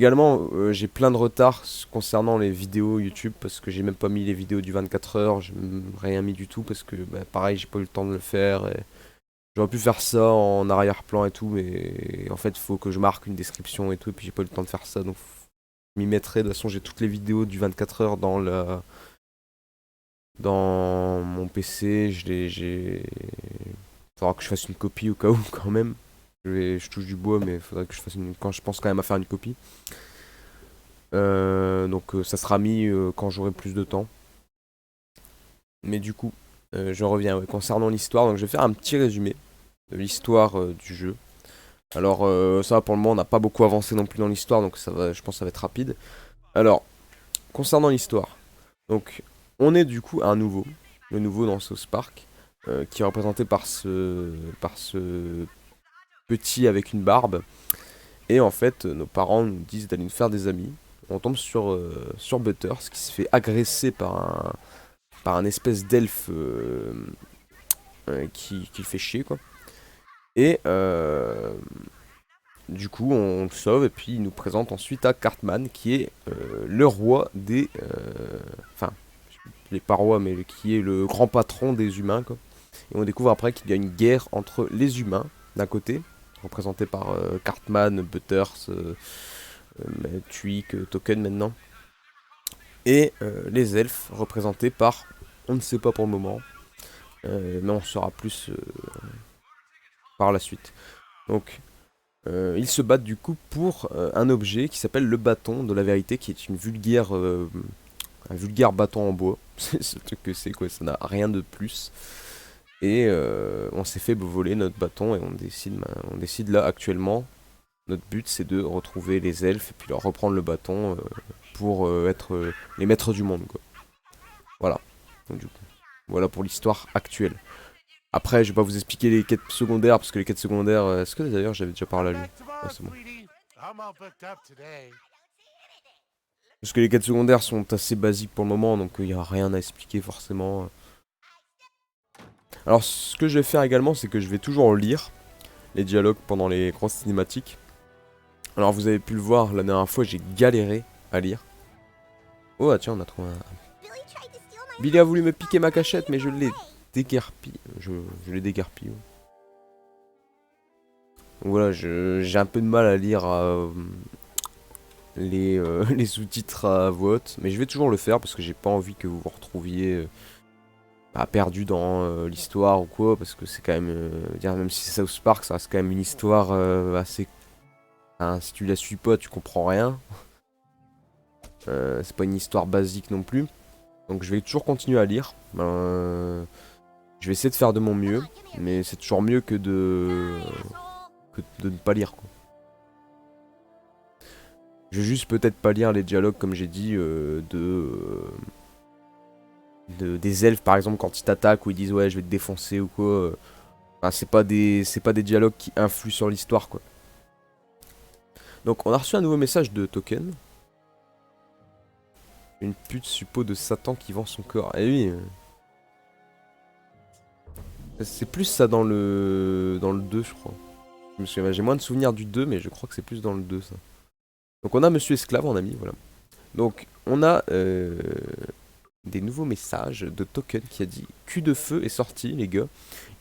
Également, j'ai plein de retard concernant les vidéos YouTube parce que j'ai même pas mis les vidéos du 24 heures, j'ai rien mis du tout parce que bah, pareil, j'ai pas eu le temps de le faire. Et j'aurais pu faire ça en arrière-plan et tout, mais en fait, il faut que je marque une description et tout, et puis j'ai pas eu le temps de faire ça, donc je m'y mettrai. De toute façon, j'ai toutes les vidéos du 24 heures dans mon PC. Faudra que je fasse une copie au cas où quand même. Je touche du bois, mais il faudrait que je fasse une. Quand je pense quand même à faire une copie. Donc ça sera mis quand j'aurai plus de temps. Mais du coup, je reviens ouais, concernant l'histoire. Donc je vais faire un petit résumé de l'histoire du jeu. Alors ça va pour le moment, on n'a pas beaucoup avancé non plus dans l'histoire, donc ça va, je pense que ça va être rapide. Alors, concernant l'histoire, donc on est du coup un nouveau, le nouveau dans South Park, qui est représenté par ce petit avec une barbe. Et en fait, nos parents nous disent d'aller nous faire des amis. On tombe sur Butters qui se fait agresser par un espèce d'elfe qui le fait chier quoi. Et du coup on le sauve et puis il nous présente ensuite à Cartman qui est le roi des... Enfin, les pas rois mais qui est le grand patron des humains quoi. Et on découvre après qu'il y a une guerre entre les humains d'un côté, représenté par Cartman, Butters, Tweak, Token maintenant. Et les elfes représentés par, on ne sait pas pour le moment, mais on saura plus par la suite. Donc, ils se battent du coup pour un objet qui s'appelle le bâton de la vérité, qui est un vulgaire bâton en bois. C'est ce truc que c'est quoi, ça n'a rien de plus. Et on s'est fait voler notre bâton et on décide là actuellement. Notre but c'est de retrouver les elfes et puis leur reprendre le bâton pour être les maîtres du monde quoi. Voilà. Donc, du coup, voilà pour l'histoire actuelle. Après, je vais pas vous expliquer les quêtes secondaires, parce que les quêtes secondaires, est-ce que d'ailleurs j'avais déjà parlé à lui? Ouais, c'est bon. Parce que les quêtes secondaires sont assez basiques pour le moment, donc il n'y a rien à expliquer forcément. Alors, ce que je vais faire également, c'est que je vais toujours lire les dialogues pendant les grosses cinématiques. Alors, vous avez pu le voir, la dernière fois, j'ai galéré à lire. Oh, ah, tiens, on a trouvé un... Billy a voulu me piquer ma cachette, mais je l'ai déguerpi. Je l'ai déguerpi. Ouais. Donc voilà, j'ai un peu de mal à lire les sous-titres à voix haute, mais je vais toujours le faire parce que j'ai pas envie que vous vous retrouviez perdu dans l'histoire ou quoi, parce que c'est quand même, dire, même si c'est South Park, ça reste quand même une histoire assez... Hein, si tu la suis pas, tu comprends rien. C'est pas une histoire basique non plus. Donc je vais toujours continuer à lire. Je vais essayer de faire de mon mieux, mais c'est toujours mieux que de ne pas lire quoi. Je vais juste peut-être pas lire les dialogues comme j'ai dit des elfes par exemple quand ils t'attaquent ou ils disent ouais je vais te défoncer ou quoi. Enfin, c'est pas des dialogues qui influent sur l'histoire quoi. Donc on a reçu un nouveau message de Token. Une pute suppôt de Satan qui vend son corps. Eh oui. C'est plus ça dans le 2 je crois. J'ai moins de souvenirs du 2 mais je crois que c'est plus dans le 2 ça. Donc on a Monsieur Esclave en ami voilà. Donc on a des nouveaux messages de Token qui a dit Cul de feu est sorti les gars.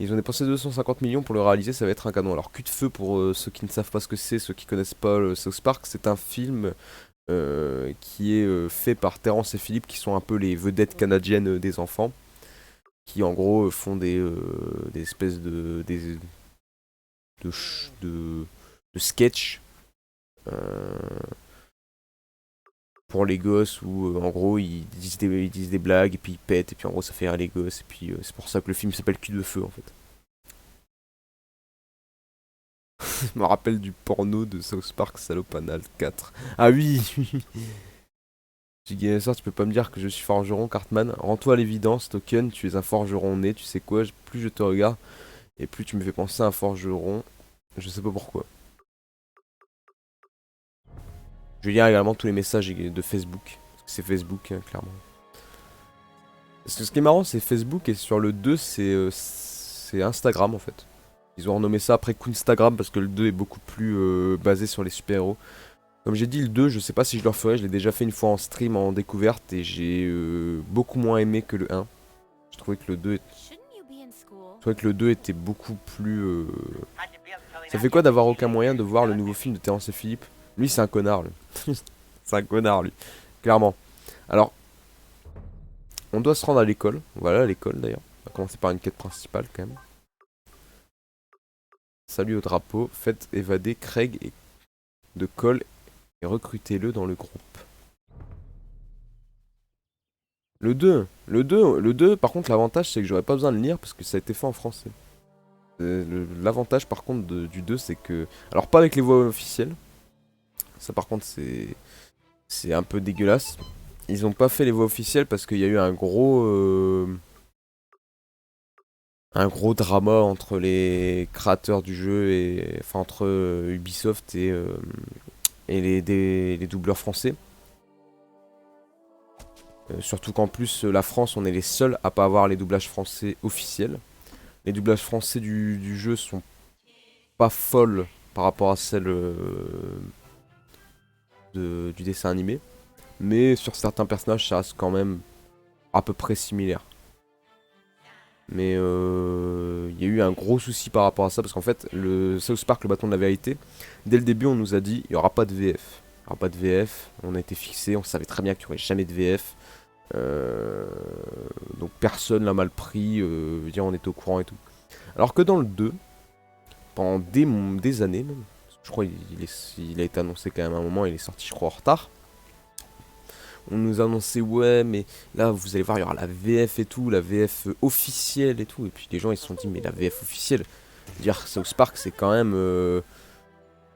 Ils ont dépensé 250 millions pour le réaliser, ça va être un canon. Alors Cul de feu pour ceux qui ne savent pas ce que c'est, ceux qui connaissent pas le South Park, c'est un film qui est fait par Terrence et Philippe qui sont un peu les vedettes canadiennes des enfants. Qui en gros font des espèces de, ch- de, de sketch pour les gosses où en gros ils disent des blagues et puis ils pètent et puis en gros ça fait rire les gosses et puis c'est pour ça que le film s'appelle Cul de feu en fait. Je me rappelle du porno de South Park Salopanal 4. Ah oui. J'ai ça, tu peux pas me dire que je suis forgeron Cartman. Rends-toi à l'évidence Token, tu es un forgeron né, tu sais quoi, plus je te regarde et plus tu me fais penser à un forgeron. Je sais pas pourquoi. Je vais lire également tous les messages de Facebook. Parce que c'est Facebook, hein, clairement. Parce que ce qui est marrant, c'est Facebook et sur le 2, c'est Instagram en fait. Ils ont renommé ça après qu'Instagram parce que le 2 est beaucoup plus basé sur les super-héros. Comme j'ai dit, le 2, je sais pas si je le referai, je l'ai déjà fait une fois en stream, en découverte, et j'ai beaucoup moins aimé que le 1. Je trouvais que le 2, était beaucoup plus... Ça fait quoi d'avoir aucun moyen de voir le nouveau film de Terrence et Philippe? Lui, c'est un connard, lui. C'est un connard, lui. Clairement. Alors, on doit se rendre à l'école. Voilà, à l'école, d'ailleurs. On va commencer par une quête principale, quand même. Salut au drapeau. Faites évader Craig de Cole et recrutez-le dans le groupe. Le 2, par contre, l'avantage, c'est que j'aurais pas besoin de le lire parce que ça a été fait en français. L'avantage, par contre, du 2, c'est que... Alors, pas avec les voix officielles. Ça, par contre, c'est un peu dégueulasse. Ils ont pas fait les voix officielles parce qu'il y a eu un gros drama entre les créateurs du jeu et... Enfin, entre Ubisoft et les doubleurs français. Surtout qu'en plus, la France, on est les seuls à pas avoir les doublages français officiels. Les doublages français du jeu sont pas folles par rapport à celles du dessin animé. Mais sur certains personnages, ça reste quand même à peu près similaire. Mais il y a eu un gros souci par rapport à ça, parce qu'en fait, le South Park, le bâton de la vérité, dès le début, on nous a dit, il n'y aura pas de VF. Il n'y aura pas de VF, on a été fixé, on savait très bien qu'il n'y aurait jamais de VF. Donc personne l'a mal pris, dire on était au courant et tout. Alors que dans le 2, pendant des années même, je crois il a été annoncé quand même à un moment, il est sorti je crois en retard. On nous annonçait ouais mais là vous allez voir il y aura la VF et tout, la VF officielle et tout. Et puis les gens ils se sont dit mais la VF officielle, dire South Park c'est quand même...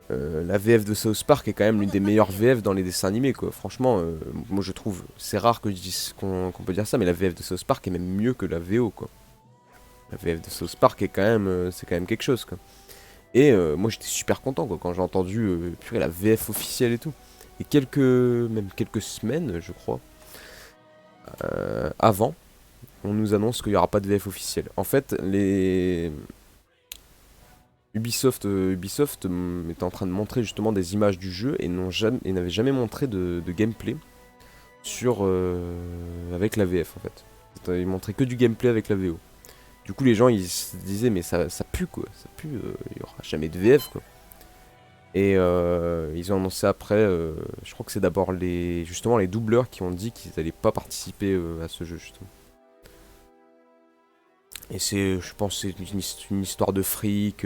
la VF de South Park est quand même l'une des meilleures VF dans les dessins animés quoi. Franchement, moi je trouve, c'est rare que je dise qu'on peut dire ça, mais la VF de South Park est même mieux que la VO quoi. La VF de South Park est quand même, c'est quand même quelque chose quoi. Et moi j'étais super content quoi, quand j'ai entendu purée, la VF officielle et tout. Et même quelques semaines je crois, avant, on nous annonce qu'il n'y aura pas de VF officielle. En fait, Ubisoft était en train de montrer justement des images du jeu et n'avait jamais montré de gameplay avec la VF en fait. Ils montraient que du gameplay avec la VO. Du coup les gens ils se disaient mais ça pue quoi, ça pue, il y aura jamais de VF quoi. Et ils ont annoncé après, je crois que c'est d'abord justement les doubleurs qui ont dit qu'ils n'allaient pas participer à ce jeu justement. Et je pense que c'est une histoire de fric,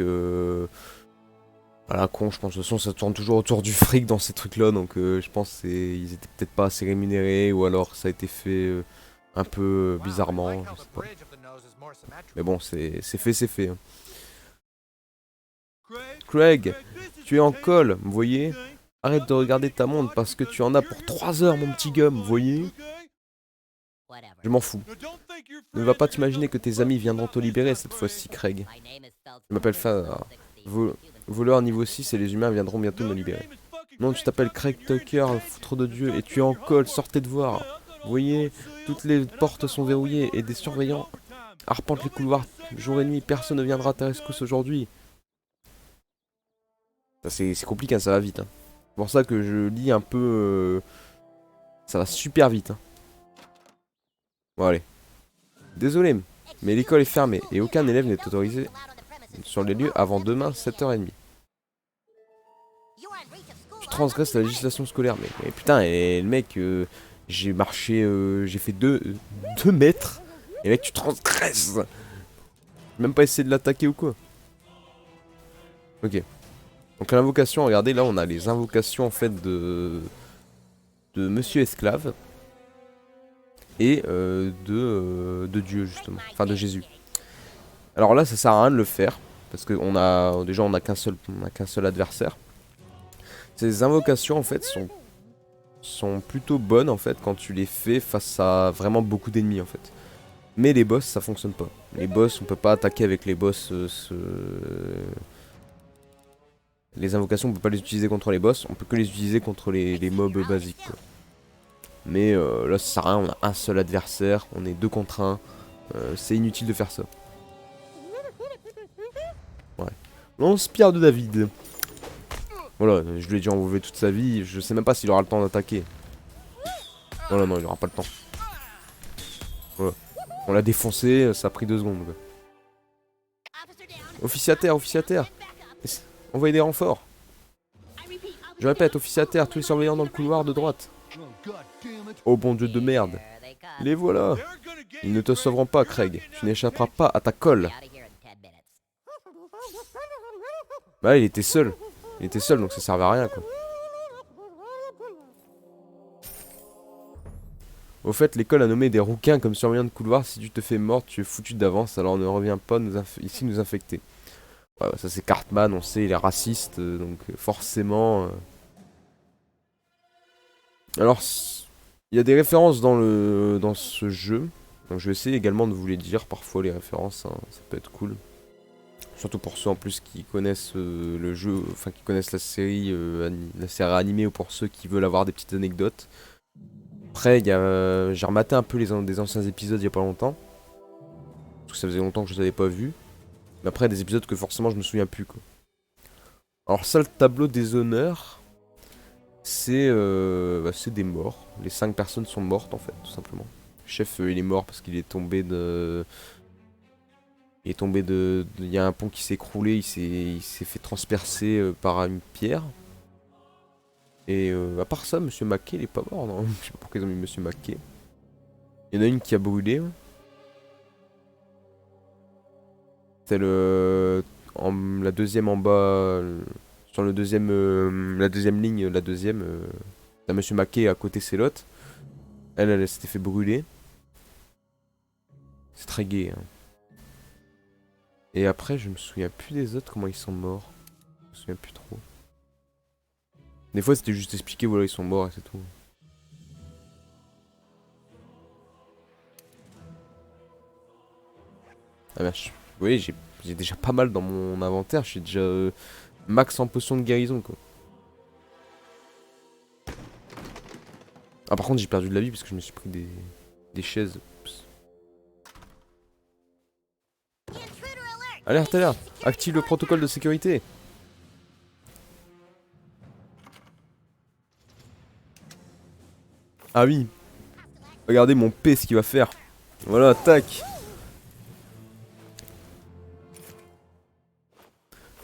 à la con, je pense. De toute façon, ça tourne toujours autour du fric dans ces trucs-là, donc je pense qu'ils étaient peut-être pas assez rémunérés, ou alors ça a été fait un peu bizarrement, je sais pas. Mais bon, c'est fait, c'est fait. Hein. Craig, tu es en colle, vous voyez? Arrête de regarder ta montre parce que tu en as pour 3 heures, mon petit gum, vous voyez? Je m'en fous. Ne va pas t'imaginer que tes amis viendront te libérer cette fois-ci, Craig. Je m'appelle Fazar. Voleur niveau 6 et les humains viendront bientôt me libérer. Non, tu t'appelles Craig Tucker, foutre de Dieu, et tu es en colle, sortez de voir. Vous voyez, toutes les portes sont verrouillées et des surveillants arpentent les couloirs jour et nuit. Personne ne viendra à ta rescousse aujourd'hui. C'est compliqué, hein, ça va vite. Hein. C'est pour ça que je lis un peu... ça va super vite. Hein. Bon, allez. Désolé, mais l'école est fermée et aucun élève n'est autorisé sur les lieux avant demain 7h30. Tu transgresses la législation scolaire, mais putain, et le mec, j'ai marché, j'ai fait 2 mètres, et mec, tu transgresses. J'ai même pas essayé de l'attaquer ou quoi. Ok. Donc l'invocation, regardez, là on a les invocations en fait de Monsieur Esclave. Et de Dieu justement, enfin de Jésus. Alors là ça sert à rien de le faire, parce que déjà on a qu'un seul adversaire. Ces invocations en fait sont plutôt bonnes en fait quand tu les fais face à vraiment beaucoup d'ennemis en fait. Mais les boss ça fonctionne pas. Les boss on peut pas attaquer avec les boss, les invocations on peut pas les utiliser contre les boss, on peut que les utiliser contre les mobs basiques quoi. Mais là ça sert à rien, on a un seul adversaire, on est 2 contre 1, c'est inutile de faire ça. Ouais. Lance-pierre de David. Voilà, je lui ai dit enlever toute sa vie, je sais même pas s'il aura le temps d'attaquer. Voilà, non, il aura pas le temps. Voilà. On l'a défoncé, ça a pris 2 secondes. Quoi. Officier à terre, officier à terre. Envoyez des renforts. Je répète, officier à terre, tous les surveillants dans le couloir de droite. Oh bon Dieu de merde. Les voilà. Ils ne te sauveront pas, Craig. Tu n'échapperas pas à ta colle. Bah, il était seul. Il était seul, donc ça servait à rien, quoi. Au fait, l'école a nommé des rouquins comme surveillants de couloir. Si tu te fais mort, tu es foutu d'avance, alors ne reviens pas ici nous infecter. Ouais, ça c'est Cartman, on sait, il est raciste, donc forcément... Alors, il y a des références dans ce jeu. Donc je vais essayer également de vous les dire, parfois les références, hein, ça peut être cool. Surtout pour ceux en plus qui connaissent le jeu, enfin qui connaissent la série animée, ou pour ceux qui veulent avoir des petites anecdotes. Après, j'ai rematé un peu des anciens épisodes il y a pas longtemps. Parce que ça faisait longtemps que je les avais pas vus. Mais après, des épisodes que forcément je me souviens plus, quoi. Alors ça, le tableau des honneurs, c'est des morts. Les 5 personnes sont mortes en fait, tout simplement. Le chef, il est mort parce qu'il est tombé de... Il y a un pont qui s'est écroulé, il s'est fait transpercer par une pierre. Et à part ça, Monsieur Mackay, il est pas mort, non. Je sais pas pourquoi ils ont mis Monsieur Mackay. Il y en a une qui a brûlé. C'est la deuxième en bas. Sur le deuxième, la deuxième ligne, t'as Monsieur Mackay à côté, c'est l'autre. Elle s'était fait brûler. C'est très gai. Hein. Et après, je me souviens plus des autres, comment ils sont morts. Je me souviens plus trop. Des fois, c'était juste expliqué, voilà, ils sont morts et c'est tout. Ah merde, vous voyez, j'ai déjà pas mal dans mon inventaire. Je suis déjà max en potion de guérison, quoi. Ah, par contre, j'ai perdu de la vie parce que je me suis pris des chaises. Oups. Alerte, alerte! Active le protocole de sécurité! Ah oui! Regardez mon P, ce qu'il va faire. Voilà, tac!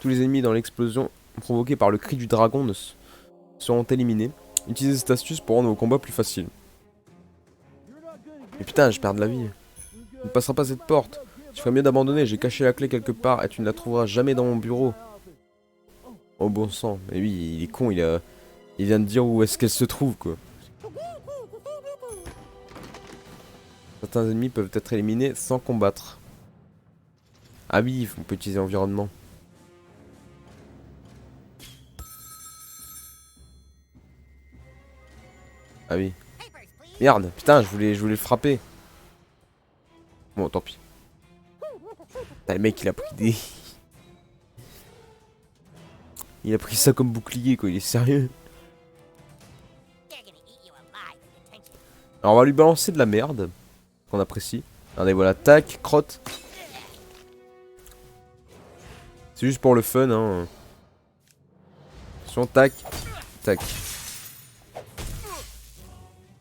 Tous les ennemis dans l'explosion provoquée par le cri du dragon seront éliminés. Utilisez cette astuce pour rendre vos combats plus faciles. Mais putain, je perds de la vie. On ne passera pas cette porte. Tu ferais mieux d'abandonner, j'ai caché la clé quelque part et tu ne la trouveras jamais dans mon bureau. Oh bon sang, mais oui, il est con, il vient de dire où est-ce qu'elle se trouve, quoi. Certains ennemis peuvent être éliminés sans combattre. Ah oui, on peut utiliser l'environnement. Ah oui. Merde, putain, je voulais le frapper. Bon, tant pis. Ah, le mec, il a pris des... Il a pris ça comme bouclier, quoi, il est sérieux. Alors, on va lui balancer de la merde. Qu'on apprécie. Regardez, voilà, tac, crotte. C'est juste pour le fun, hein. Attention, tac, tac.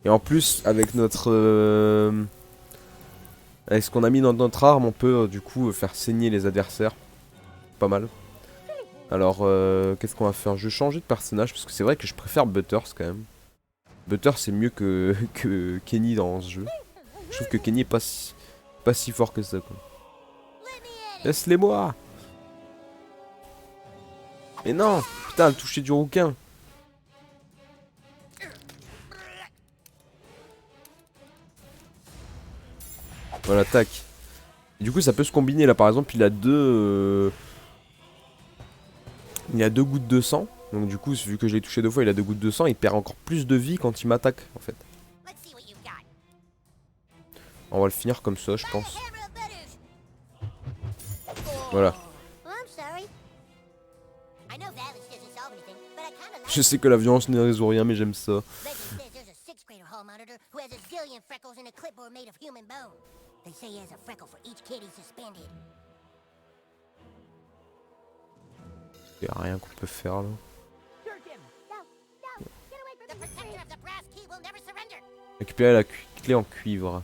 Et en plus, avec notre... avec ce qu'on a mis dans notre arme, on peut du coup faire saigner les adversaires. Pas mal. Alors, qu'est-ce qu'on va faire? Je vais changer de personnage, parce que c'est vrai que je préfère Butters quand même. Butters c'est mieux que Kenny dans ce jeu. Je trouve que Kenny est pas si fort que ça, quoi. Laisse-les-moi! Mais non! Putain, le toucher du rouquin! Voilà, tac. Et du coup, ça peut se combiner là. Par exemple, il a deux gouttes de sang. Donc, du coup, vu que je l'ai touché 2 fois, il a 2 gouttes de sang. Il perd encore plus de vie quand il m'attaque, en fait. On va le finir comme ça, je pense. Voilà. Je sais que la violence ne résout rien, mais j'aime ça. Il n'y a rien qu'on peut faire là. Récupérer la clé en cuivre.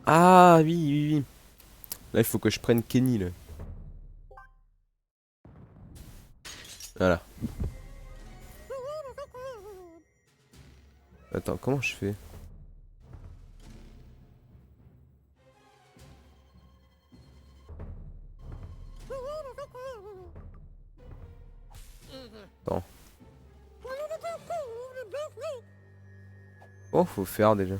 Ah oui, oui, oui. Là, il faut que je prenne Kenny, là. Voilà. Attends, comment je fais? Attends. Oh, faut faire déjà.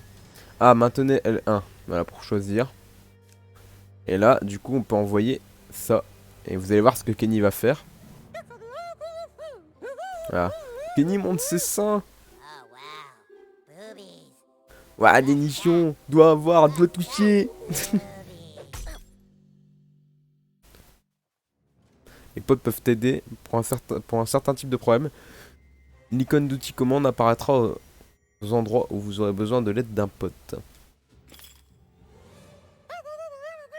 Ah, maintenez L1. Voilà, pour choisir. Et là, du coup, on peut envoyer ça. Et vous allez voir ce que Kenny va faire. Voilà. Kenny monte ses seins. Ouah, des nichons. Doit avoir, doit toucher. Les potes peuvent t'aider pour un certain type de problème. L'icône d'outil commande apparaîtra aux endroits où vous aurez besoin de l'aide d'un pote.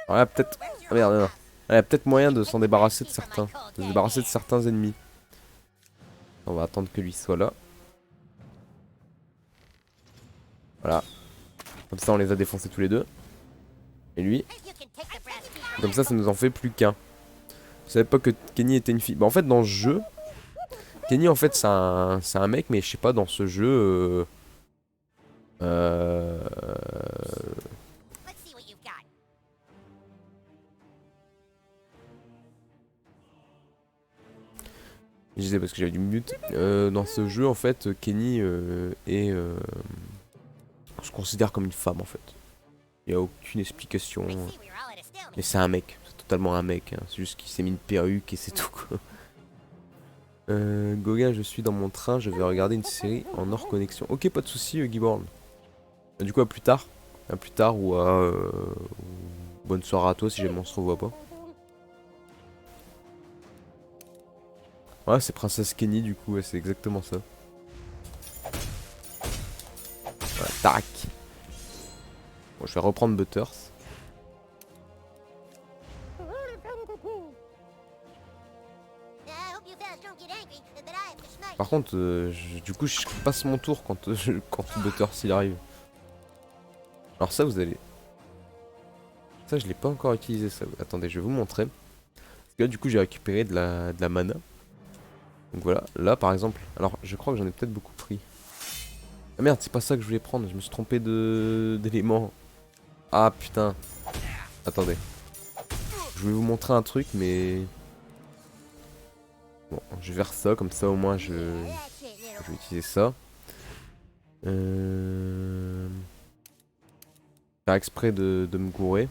Alors là, peut-être... Ah merde, non. Il y a peut-être moyen de s'en débarrasser de certains. De se débarrasser de certains ennemis. On va attendre que lui soit là. Voilà. Comme ça, on les a défoncés tous les deux. Et lui. Comme ça nous en fait plus qu'un. Je savais pas que Kenny était une fille. Bah en fait, dans ce jeu... Kenny, en fait, c'est un mec, mais je sais pas, dans ce jeu... Je disais parce que j'avais du mute. Dans ce jeu, en fait, Kenny est... se considère comme une femme, en fait. Il n'y a aucune explication. Mais c'est un mec. C'est totalement un mec. Hein. C'est juste qu'il s'est mis une perruque et c'est tout, quoi. Gauguin, je suis dans mon train. Je vais regarder une série en hors connexion. Ok, pas de soucis, Giborn. Du coup, à plus tard. À plus tard ou à... bonne soirée à toi si jamais on se revoit pas. Ouais, c'est Princesse Kenny, du coup. Ouais, c'est exactement ça. Voilà, tac. Bon, je vais reprendre Butters. Par contre, du coup, je passe mon tour quand, quand Butters il arrive. Alors ça, vous allez... Ça, je l'ai pas encore utilisé, ça. Attendez, je vais vous montrer. Parce que là, du coup, j'ai récupéré de la mana. Donc voilà, là, par exemple... Alors, je crois que j'en ai peut-être beaucoup pris. Ah merde, c'est pas ça que je voulais prendre. Je me suis trompé d'éléments. Ah, putain. Attendez. Je voulais vous montrer un truc, mais... Bon, je vais faire ça, comme ça, au moins, je vais utiliser ça. Faire exprès de me gourer.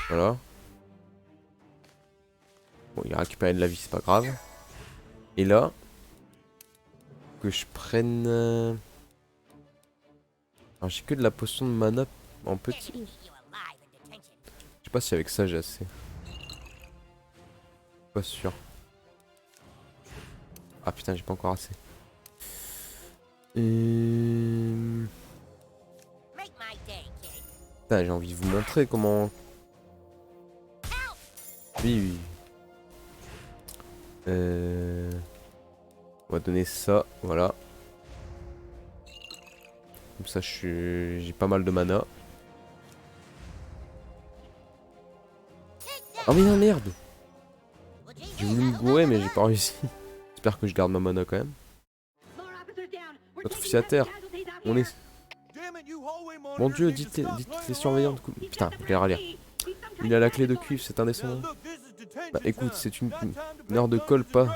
Voilà. Bon, il a récupéré de la vie, c'est pas grave. Et là, que je prenne... Alors j'ai que de la potion de mana en petit. Je sais pas si avec ça j'ai assez. Pas sûr. Ah putain, j'ai pas encore assez. Putain, j'ai envie de vous montrer comment... Oui, oui. On va donner ça, voilà. Comme ça, j'ai pas mal de mana. Oh mais non, merde. J'ai voulu me gourer, mais j'ai pas réussi. J'espère que je garde ma mana quand même. Notre officier à terre. On est... Mon dieu, dites les surveillants de coup. Putain, je vais relire. Il a la clé de cuivre, c'est indécent. Bah écoute, c'est une heure de colle, pas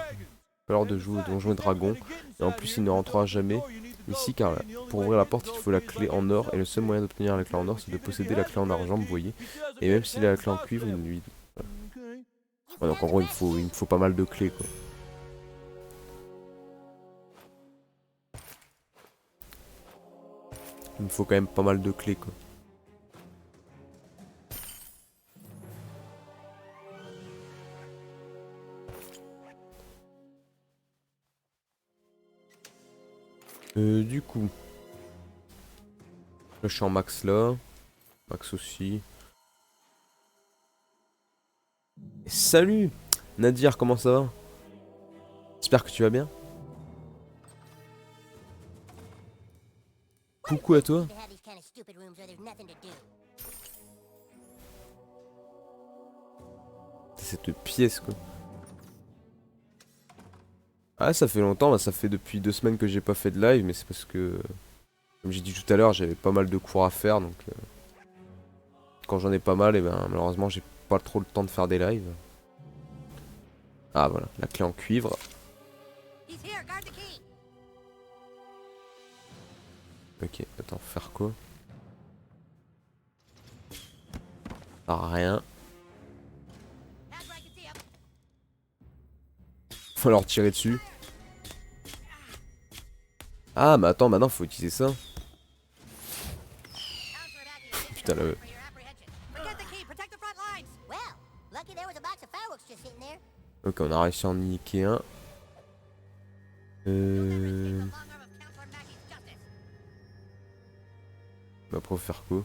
l'heure de jouer au donjon et dragon. Et en plus, il ne rentrera jamais ici car pour ouvrir la porte, il faut la clé en or. Et le seul moyen d'obtenir la clé en or, c'est de posséder la clé en argent, vous voyez. Et même s'il a la clé en cuivre, il ne lui... Voilà. Ouais, donc en gros, il me faut pas mal de clés, quoi. Il me faut quand même pas mal de clés, quoi. Du coup... Là, je suis en max là. Max aussi. Salut Nadir, comment ça va? J'espère que tu vas bien. Coucou à toi. Cette pièce quoi. Ah ça fait longtemps, bah, ça fait depuis 2 semaines que j'ai pas fait de live, mais c'est parce que, comme j'ai dit tout à l'heure, j'avais pas mal de cours à faire, donc quand j'en ai pas mal, et ben malheureusement j'ai pas trop le temps de faire des lives. Ah voilà, la clé en cuivre. Ok, attends, faire quoi? Ah, rien. Faut leur tirer dessus. Ah mais attends, maintenant faut utiliser ça. Putain là. Ok, on a réussi à en niquer un. Bah pour faire quoi?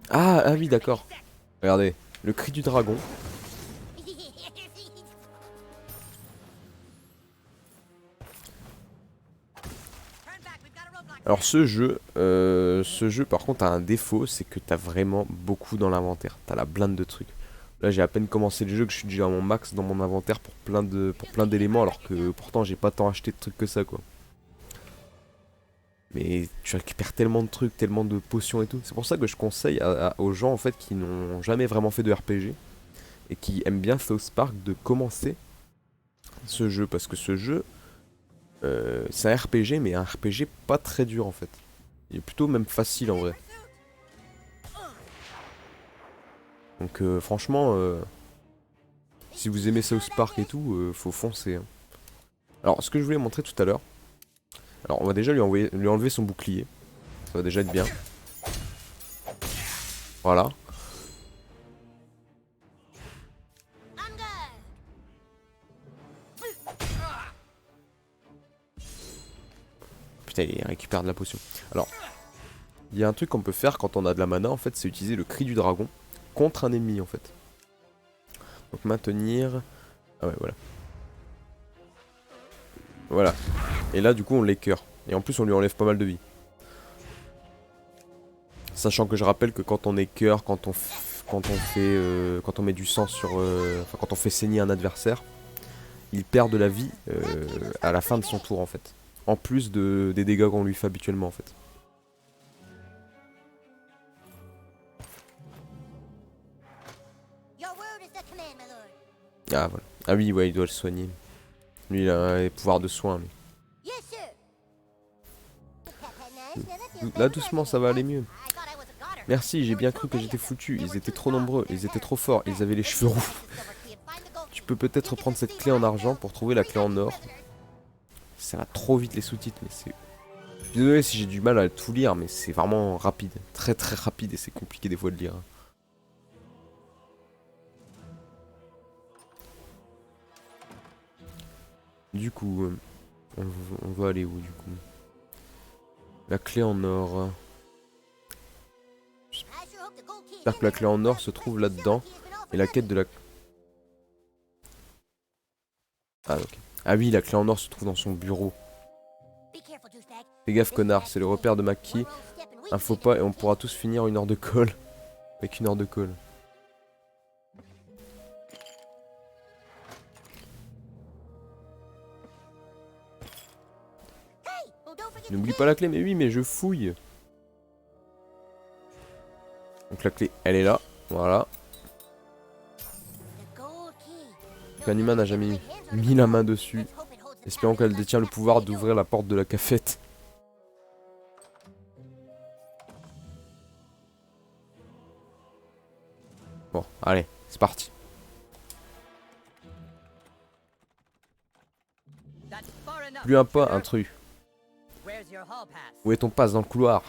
Ah oui d'accord. Regardez, le cri du dragon. Alors ce jeu par contre a un défaut, c'est que t'as vraiment beaucoup dans l'inventaire. T'as la blinde de trucs. Là j'ai à peine commencé le jeu que je suis déjà à mon max dans mon inventaire pour plein d'éléments, alors que pourtant j'ai pas tant acheté de trucs que ça quoi. Mais tu récupères tellement de trucs, tellement de potions et tout. C'est pour ça que je conseille aux gens en fait qui n'ont jamais vraiment fait de RPG et qui aiment bien South Park de commencer ce jeu, parce que ce jeu c'est un RPG, mais un RPG pas très dur en fait. Il est plutôt même facile en vrai. Donc franchement, si vous aimez South Park et tout, faut foncer. Hein. Alors ce que je voulais montrer tout à l'heure, alors on va déjà lui enlever son bouclier. Ça va déjà être bien. Voilà. Putain, il récupère de la potion. Alors, il y a un truc qu'on peut faire quand on a de la mana, en fait, c'est utiliser le cri du dragon contre un ennemi, en fait. Donc maintenir... Ah ouais, voilà. Voilà. Et là, du coup, on l'écœure. Et en plus, on lui enlève pas mal de vie. Sachant que je rappelle que quand on écœure, quand on met du sang sur... Enfin, quand on fait saigner un adversaire, il perd de la vie à la fin de son tour, en fait. En plus des dégâts qu'on lui fait habituellement, en fait. Ah voilà. Ah oui, ouais, il doit le soigner. Lui, il a les pouvoirs de soin, lui. Là, doucement, ça va aller mieux. Merci, j'ai bien cru que j'étais foutu. Ils étaient trop nombreux, ils étaient trop forts, ils avaient les cheveux roux. Tu peux peut-être prendre cette clé en argent pour trouver la clé en or. Ça va trop vite les sous-titres, mais c'est... Désolé si j'ai du mal à tout lire, mais c'est vraiment rapide. Très très rapide et c'est compliqué des fois de lire. Du coup, on va aller où du coup? La clé en or. J'espère que la clé en or se trouve là-dedans. Et la quête de la... Ah ok. Ah oui, la clé en or se trouve dans son bureau. Fais gaffe connard, c'est le repère de Mackie. Un faux pas et on pourra tous finir une heure de colle. Avec une heure de colle. N'oublie pas la clé, mais oui, mais je fouille. Donc la clé, elle est là. Voilà. Un humain n'a jamais mis la main dessus. Espérons qu'elle détient le pouvoir d'ouvrir la porte de la cafette. Bon, allez, c'est parti. Plus un pas, intrus. Où est ton passe dans le couloir?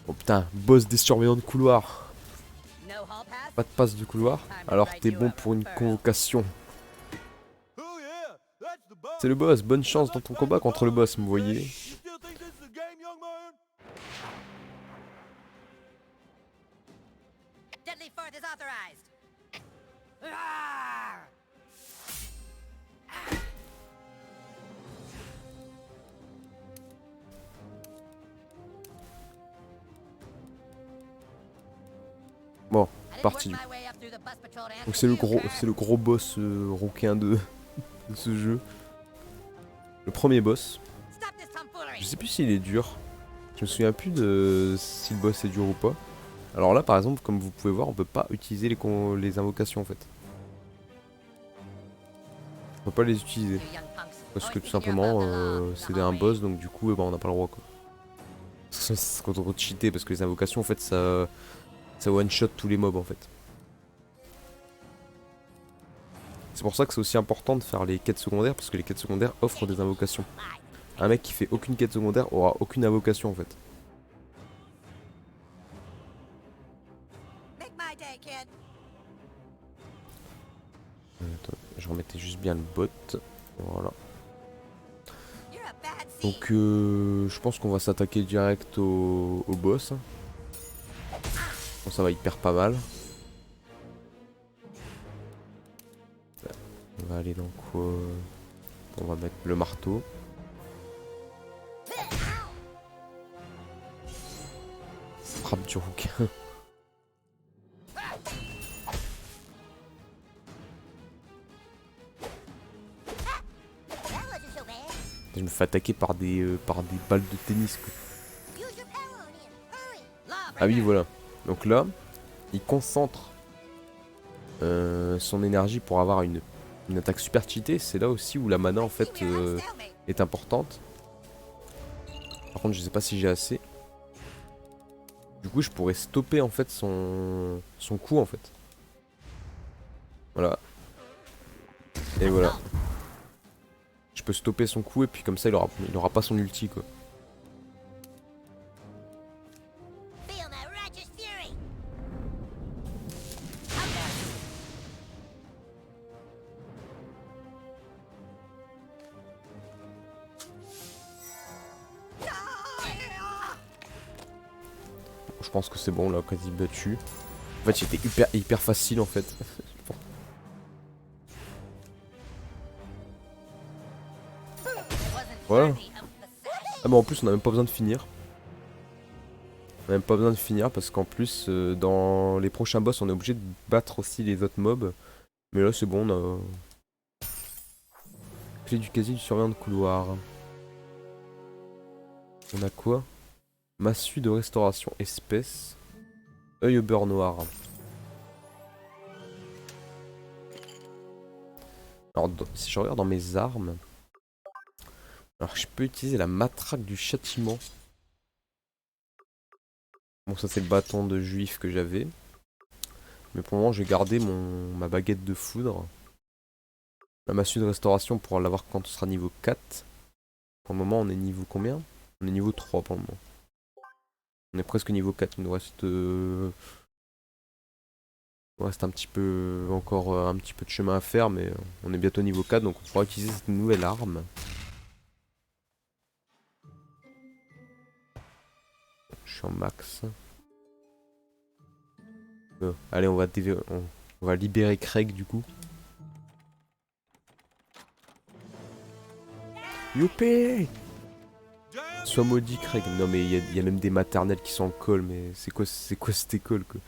Oh putain, boss des surveillants de couloir. Pas de passe de couloir? Alors t'es bon pour une convocation. C'est le boss, bonne chance dans ton combat contre le boss, vous voyez. Bon, parti. Donc c'est le gros boss rouquin de ce jeu. Le premier boss. Je sais plus s'il est dur. Je me souviens plus de si le boss est dur ou pas. Alors là par exemple, comme vous pouvez voir, on peut pas utiliser les invocations en fait. On peut pas les utiliser. Parce que tout simplement c'est un boss, donc du coup on n'a pas le droit quoi. C'est trop cheaté parce que les invocations en fait ça one shot tous les mobs en fait. C'est pour ça que c'est aussi important de faire les quêtes secondaires, parce que les quêtes secondaires offrent des invocations. Un mec qui fait aucune quête secondaire aura aucune invocation en fait. Attends, je remettais juste bien le bot. Voilà. Donc je pense qu'on va s'attaquer direct au boss. Bon, ça va hyper pas mal. On va aller dans quoi? On va mettre le marteau. Frappe du rouquin. Je me fais attaquer par des balles de tennis quoi. Ah oui voilà. Donc là, il concentre son énergie pour avoir une attaque super cheatée. C'est là aussi où la mana en fait est importante. Par contre je sais pas si j'ai assez. Du coup je pourrais stopper en fait son coup en fait. Voilà. Et voilà. Je peux stopper son coup et puis comme ça il aura pas son ulti quoi. Je pense que c'est bon là, quasi battu. En fait c'était hyper facile en fait. Voilà. Ah bah en plus on a même pas besoin de finir. On a même pas besoin de finir parce qu'en plus dans les prochains boss on est obligé de battre aussi les autres mobs. Mais là c'est bon, on a... Clé du casier du surveillant de couloir. On a quoi? Massue de restauration espèce. Œil au beurre noir. Alors si je regarde dans mes armes... Alors je peux utiliser la matraque du châtiment. Bon ça c'est le bâton de juif que j'avais. Mais pour le moment je vais garder ma baguette de foudre. La massue de restauration pour l'avoir quand on sera niveau 4. Pour le moment on est niveau combien? On est niveau 3 pour le moment. On est presque niveau 4, il nous reste... Il reste un petit peu... Encore un petit peu de chemin à faire, mais on est bientôt niveau 4, donc on pourra utiliser cette nouvelle arme. Je suis en max. Allez, on va libérer Craig du coup. Youpi! Sois maudit Craig. Non mais il y a même des maternelles qui sont en col, mais c'est quoi cette école quoi?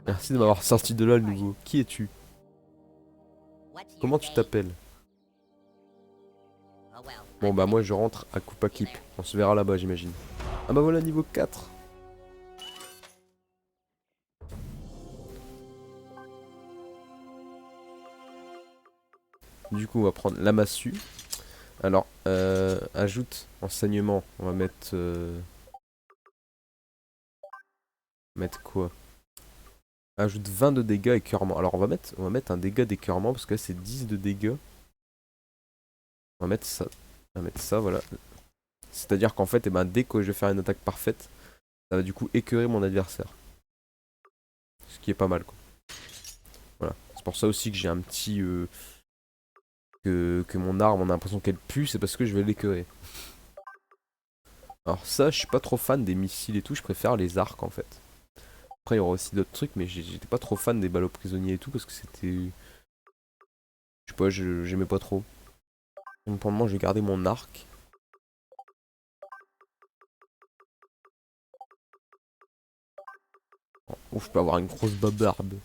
Merci de m'avoir sorti de là le nouveau. Qui es-tu? Comment tu t'appelles? Bon bah moi je rentre à Koopa Keep. On se verra là-bas j'imagine. Ah bah voilà niveau 4. Du coup on va prendre la massue. Alors ajoute enseignement. On va mettre... Mettre quoi? Ajoute 20 de dégâts écœurement. Alors on va mettre un dégât d'écœurement parce que là c'est 10 de dégâts. On va mettre ça. On va mettre ça voilà. C'est-à-dire qu'en fait, eh ben, dès que je vais faire une attaque parfaite, ça va du coup écœurer mon adversaire. Ce qui est pas mal quoi. Voilà. C'est pour ça aussi que j'ai un petit... que mon arme, on a l'impression qu'elle pue, c'est parce que je vais l'écœurer. Alors ça, je suis pas trop fan des missiles et tout, je préfère les arcs en fait. Après, il y aura aussi d'autres trucs, mais j'étais pas trop fan des ballots prisonniers et tout, parce que c'était... Je sais pas, j'aimais pas trop. Donc pour le moment, je vais garder mon arc. Ouf, je peux avoir une grosse babarde.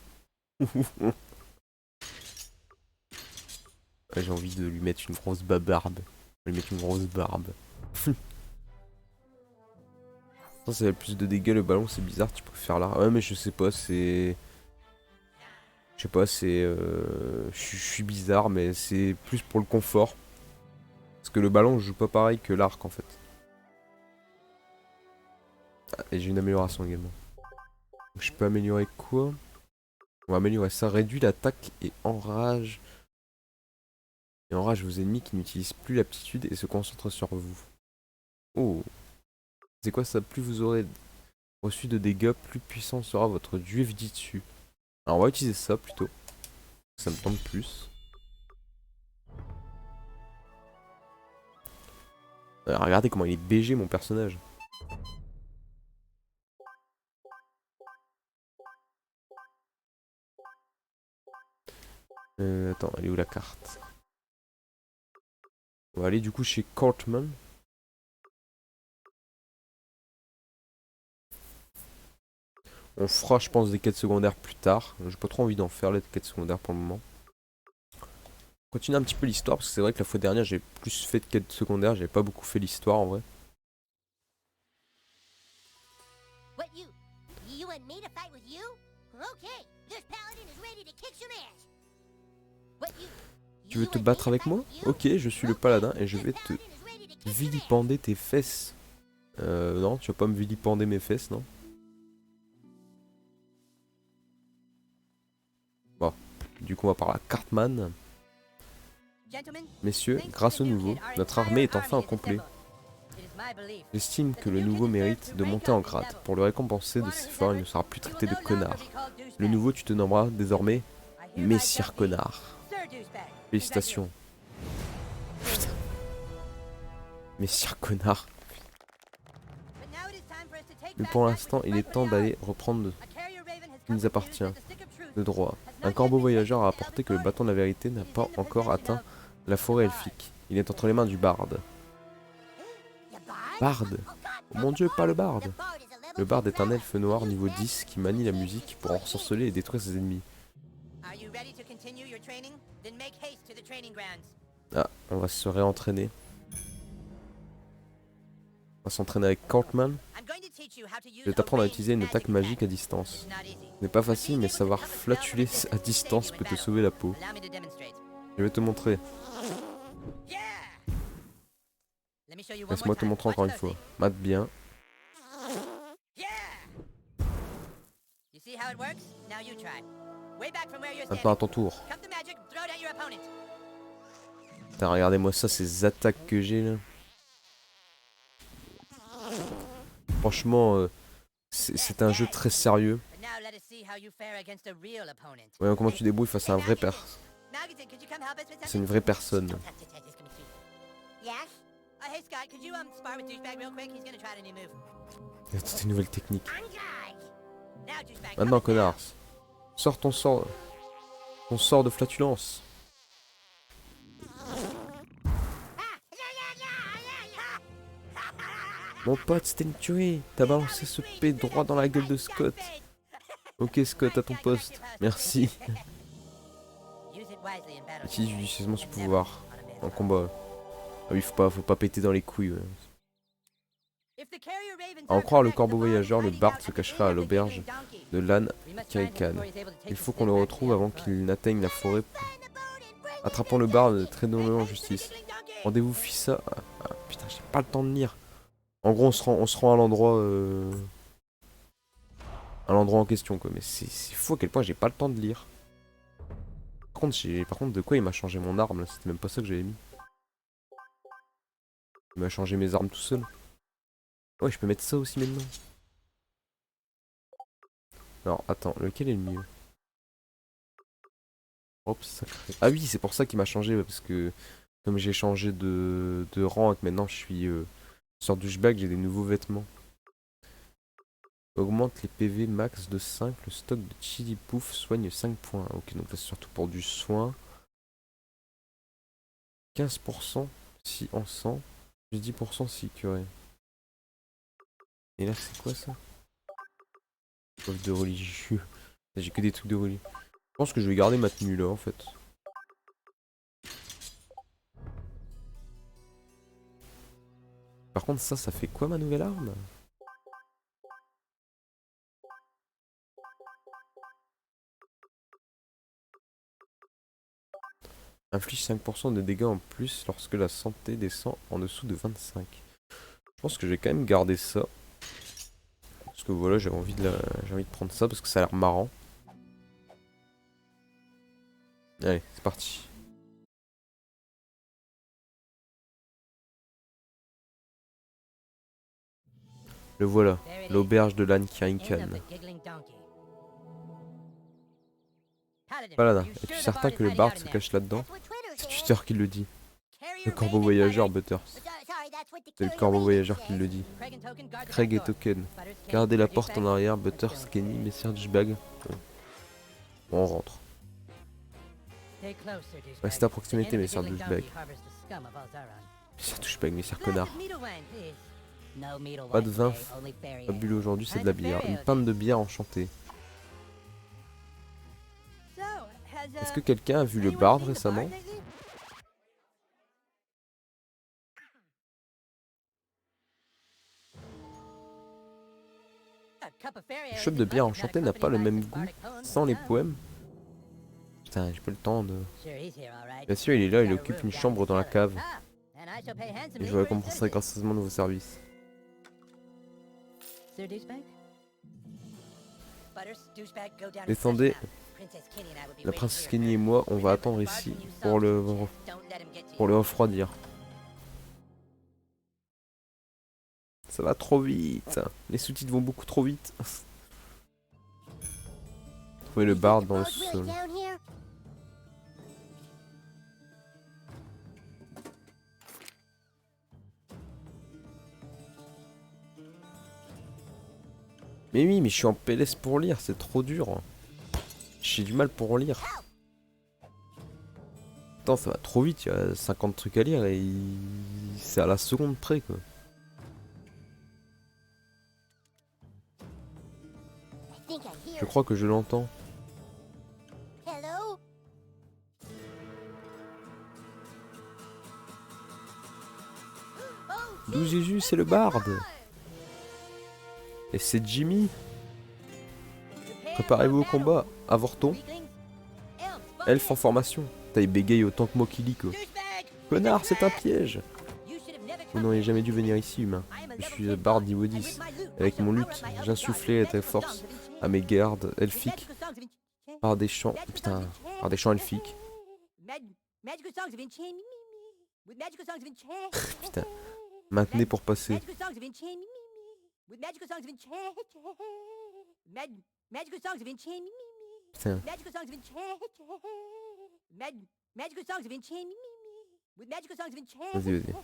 Ouais, j'ai envie de lui mettre une grosse babarde. Je vais lui mettre une grosse barbe. Ça fait plus de dégâts le ballon, c'est bizarre, tu préfères là. Ouais, mais je sais pas, c'est... Je sais pas, c'est... Je suis bizarre, mais c'est plus pour le confort. Parce que le ballon, je joue pas pareil que l'arc en fait. Ah, et j'ai une amélioration également. Donc, je peux améliorer quoi? On va améliorer ça, réduit l'attaque et enrage. Et enrage vos ennemis qui n'utilisent plus l'aptitude et se concentrent sur vous. Oh, c'est quoi ça? Plus vous aurez reçu de dégâts, plus puissant sera votre dieu dessus. Alors on va utiliser ça plutôt. Ça me tente plus. Regardez comment il est BG mon personnage. Attends, elle est où la carte? On va aller du coup chez Cortman. On fera je pense des quêtes secondaires plus tard. J'ai pas trop envie d'en faire les quêtes secondaires pour le moment. Continuer un petit peu l'histoire parce que c'est vrai que la fois dernière j'ai plus fait de quêtes secondaires, j'ai pas beaucoup fait l'histoire en vrai. Tu veux te battre avec moi? Ok, je suis le paladin et je vais te vilipender tes fesses. Non, tu vas pas me vilipender mes fesses, non? Bon, du coup on va parler à Cartman. Messieurs, grâce au nouveau, notre armée est enfin au complet. J'estime que le nouveau mérite de monter en grade. Pour le récompenser de ses efforts, il ne sera plus traité de connard. Le nouveau, tu te nommeras désormais Messire Connard. Félicitations. Putain. Messire Connard. Mais pour l'instant, il est temps d'aller reprendre ce qui nous appartient. De droit. Un corbeau voyageur a rapporté que le bâton de la vérité n'a pas encore atteint la forêt elfique. Il est entre les mains du barde. Barde? Oh mon dieu, pas le barde! Le barde est un elfe noir niveau 10 qui manie la musique pour ensorceler et détruire ses ennemis. Ah, on va se réentraîner. On va s'entraîner avec Cortman. Je vais t'apprendre à utiliser une attaque magique à distance. Ce n'est pas facile, mais savoir flatuler à distance peut te sauver la peau. Je vais te montrer. Laisse-moi te montrer encore une fois. Mate bien. Maintenant à ton tour. Putain, regardez-moi ça, ces attaques que j'ai là. Franchement, c'est un jeu très sérieux. Voyons comment tu débrouilles face à un vrai c'est une vraie personne. Il y a toutes ces nouvelles techniques. Maintenant, connard, sors ton sort de flatulence. Mon pote, c'était une tuerie. T'as balancé ce P droit dans la gueule de Scott. Ok Scott, à ton poste. Merci. Utilise judicieusement ce pouvoir en combat. Ah oui, faut pas péter dans les couilles. Ouais. À en croire le corbeau voyageur, le Bard se cachera à l'auberge de Lan Kaikan. Il faut qu'on le retrouve avant qu'il n'atteigne la forêt. Attrapons le Bard, traînons-le en justice. Rendez-vous Fissa. Ah, putain, j'ai pas le temps de lire. En gros, on se rend à l'endroit en question, quoi. Mais c'est fou à quel point j'ai pas le temps de lire. Par contre, de quoi il m'a changé mon arme là? C'était même pas ça que j'avais mis. Il m'a changé mes armes tout seul. Ouais, je peux mettre ça aussi maintenant. Alors, attends, lequel est le mieux? Hop, sacré. Ah oui, c'est pour ça qu'il m'a changé, parce que comme j'ai changé de rang et que maintenant je suis Sur douchebag, j'ai des nouveaux vêtements. Augmente les PV max de 5. Le stock de Chili Pouf soigne 5 points. Ok, donc là c'est surtout pour du soin. 15% si en sang. Plus 10% si curé. Et là c'est quoi ça? Coffre de religieux. J'ai que des trucs de religieux. Je pense que je vais garder ma tenue là en fait. Par contre ça fait quoi ma nouvelle arme? Inflige 5% de dégâts en plus lorsque la santé descend en dessous de 25. Je pense que je vais quand même garder ça. Parce que voilà, j'ai envie de prendre ça parce que ça a l'air marrant. Allez, c'est parti. Le voilà, l'auberge de l'âne Kirinkan. Paladin, es-tu certain que le bard se cache là-dedans? C'est Tuteur qui le dit. Le corbeau voyageur Butters. C'est le corbeau voyageur qui le dit. Craig et Token. Gardez la porte en arrière, Butters, Kenny, messieurs douchebag. Bon, on rentre. Restez à proximité, messieurs douchebag. Messieurs douchebag, messieurs connards. Pas de vin fabuleux aujourd'hui, c'est de la bière. Une pinte de bière enchantée. Est-ce que quelqu'un a vu le bard récemment? Le shop de bière enchantée n'a pas le même goût sans les poèmes. Putain, j'ai pas le temps de... Bien sûr, il est là, il occupe une chambre dans la cave. Et je récompenserai gracieusement de vos services. Descendez. La princesse Kenny et moi, on va attendre ici pour le refroidir. Ça va trop vite. Les sous-titres vont beaucoup trop vite. Trouvez le bard dans le sol. Mais oui, mais je suis en PLS pour lire, c'est trop dur. J'ai du mal pour lire. Attends, ça va trop vite, il y a 50 trucs à lire et c'est à la seconde près quoi. Je crois que je l'entends. D'où Jésus, c'est le barde. Et c'est Jimmy. Préparez-vous au combat. Avorton. Elfe en formation. Taille bégaye autant que moi qui lis quoi. Connard, c'est un piège. Vous n'auriez jamais dû venir ici, humain. Je suis Bard niveau 10. Avec mon luth, j'insufflais ta force à mes gardes elfiques par des chants. Putain, par des chants elfiques. Putain. Maintenez pour passer. Putain. Vas-y, vas-y.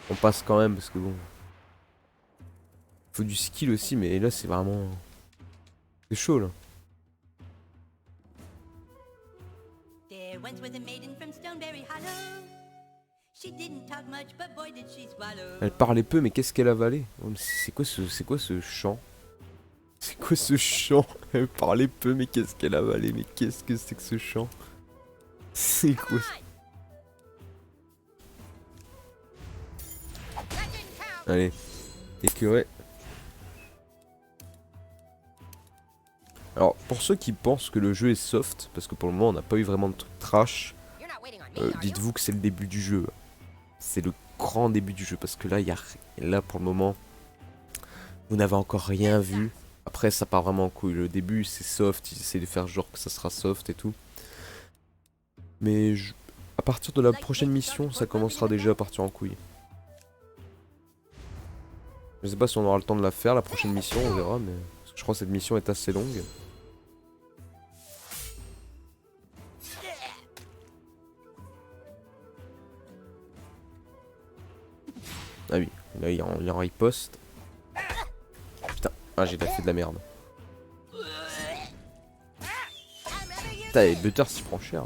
On passe quand même parce que bon. Faut du skill aussi, mais là c'est vraiment. C'est chaud là. Elle parlait peu, mais qu'est-ce qu'elle avalait? C'est quoi ce chant? C'est quoi ce chant? Elle parlait peu, mais qu'est-ce qu'elle avalait? Mais qu'est-ce que c'est que ce chant? C'est quoi ça? Allez. Écureuil. Alors, pour ceux qui pensent que le jeu est soft, parce que pour le moment on n'a pas eu vraiment de trucs trash, dites-vous que c'est le début du jeu. C'est le grand début du jeu, parce que là, là pour le moment, vous n'avez encore rien vu. Après, ça part vraiment en couille. Le début, c'est soft, ils essaient de faire genre que ça sera soft et tout. Mais à partir de la prochaine mission, ça commencera déjà à partir en couille. Je sais pas si on aura le temps de la faire, la prochaine mission, on verra, mais parce que je crois que cette mission est assez longue. Là, il est en riposte. Putain, ah, j'ai fait de la merde. Putain, et Butters s'y prend cher.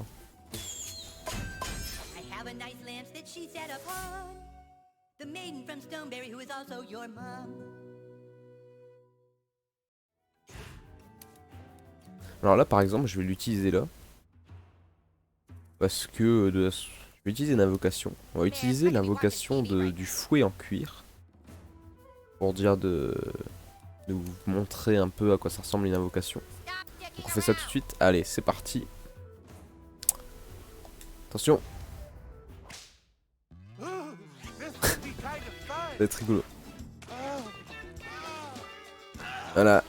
Alors là, par exemple, je vais l'utiliser là. Parce que je vais utiliser une invocation. On va utiliser l'invocation du fouet en cuir. Pour dire de vous montrer un peu à quoi ça ressemble une invocation. Donc on fait ça tout de suite. Allez, c'est parti. Attention. Ça va être rigolo. Voilà.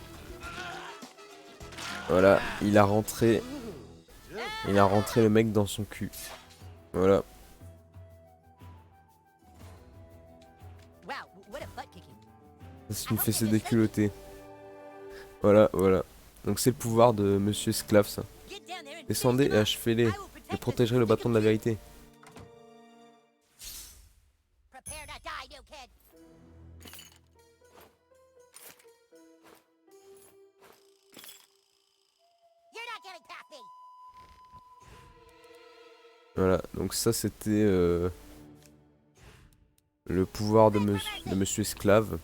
Voilà, il a rentré le mec dans son cul. Voilà. C'est une fessée déculottée. Voilà, voilà. Donc c'est le pouvoir de Monsieur Esclave, ça. Descendez et achevez-les. Je protégerai le bâton de la vérité. Voilà, donc ça c'était le pouvoir de Monsieur Esclave.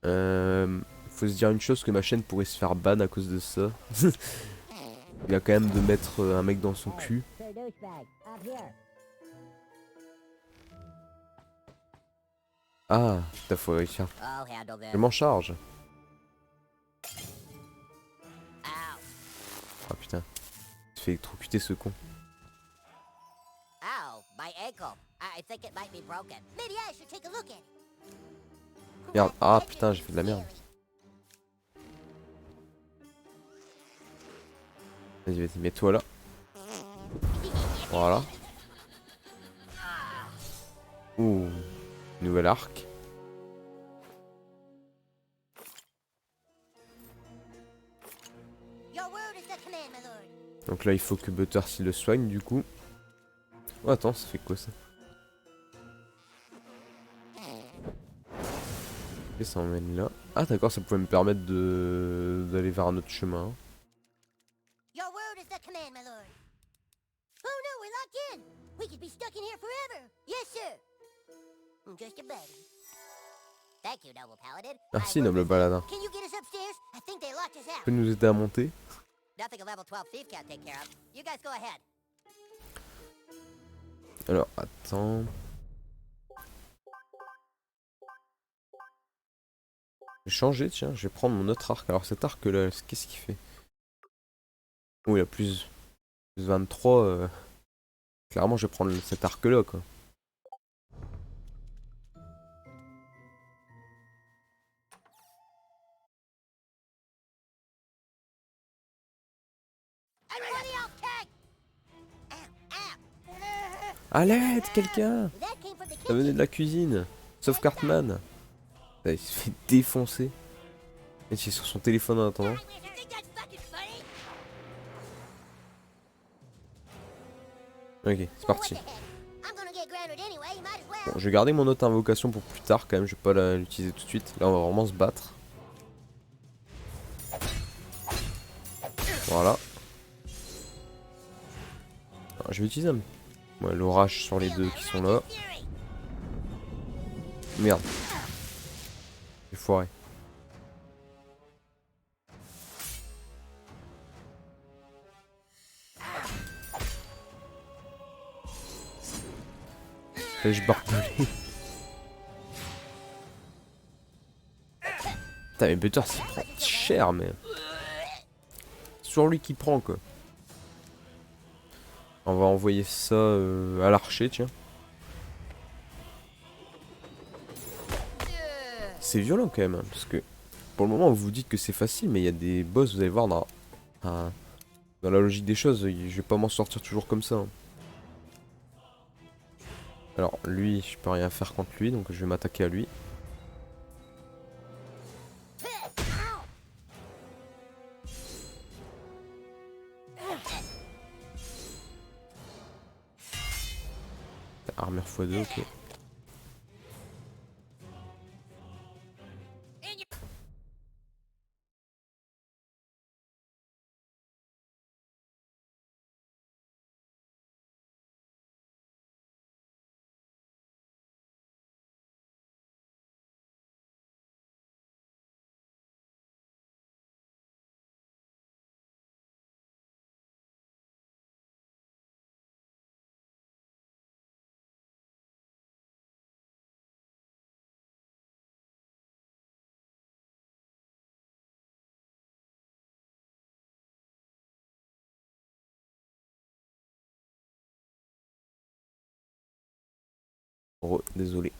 Faut se dire une chose, que ma chaîne pourrait se faire ban à cause de ça. Il a quand même de mettre un mec dans son cul. Ah, putain, faut réussir. Je m'en charge. Ah putain, il se fait électrocuter ce con. Merde, ah putain, j'ai fait de la merde. Vas-y, vas-y, mets-toi là. Voilà. Ouh, nouvel arc. Donc là, il faut que Butters il le soigne du coup. Oh, attends, ça fait quoi ça? Et ça emmène là. Ah d'accord, ça pouvait me permettre d'aller vers un autre chemin. Merci noble baladin. Tu peux nous aider à monter? Alors, attends. Je vais changer, tiens, je vais prendre mon autre arc. Alors cet arc là, qu'est-ce qu'il fait? Oh, il a plus 23. Clairement, je vais prendre cet arc là, quoi. À l'aide, quelqu'un! Ça venait de la cuisine. Sauf Cartman. Il se fait défoncer. Et il est sur son téléphone en attendant. Ok, c'est parti. Bon, je vais garder mon autre invocation pour plus tard quand même, je vais pas l'utiliser tout de suite. Là on va vraiment se battre. Voilà. Alors, je vais utiliser l'orage sur les deux qui sont là. Merde. J'ai foiré. Je barbelé. Putain mais Butter s'il prend cher mais... Sur lui qui prend quoi. On va envoyer ça à l'archer tiens. C'est violent quand même hein, parce que pour le moment vous vous dites que c'est facile mais il y a des boss vous allez voir dans la logique des choses, je vais pas m'en sortir toujours comme ça. Hein. Alors lui je peux rien faire contre lui donc je vais m'attaquer à lui. Armure x2 ok. Désolé.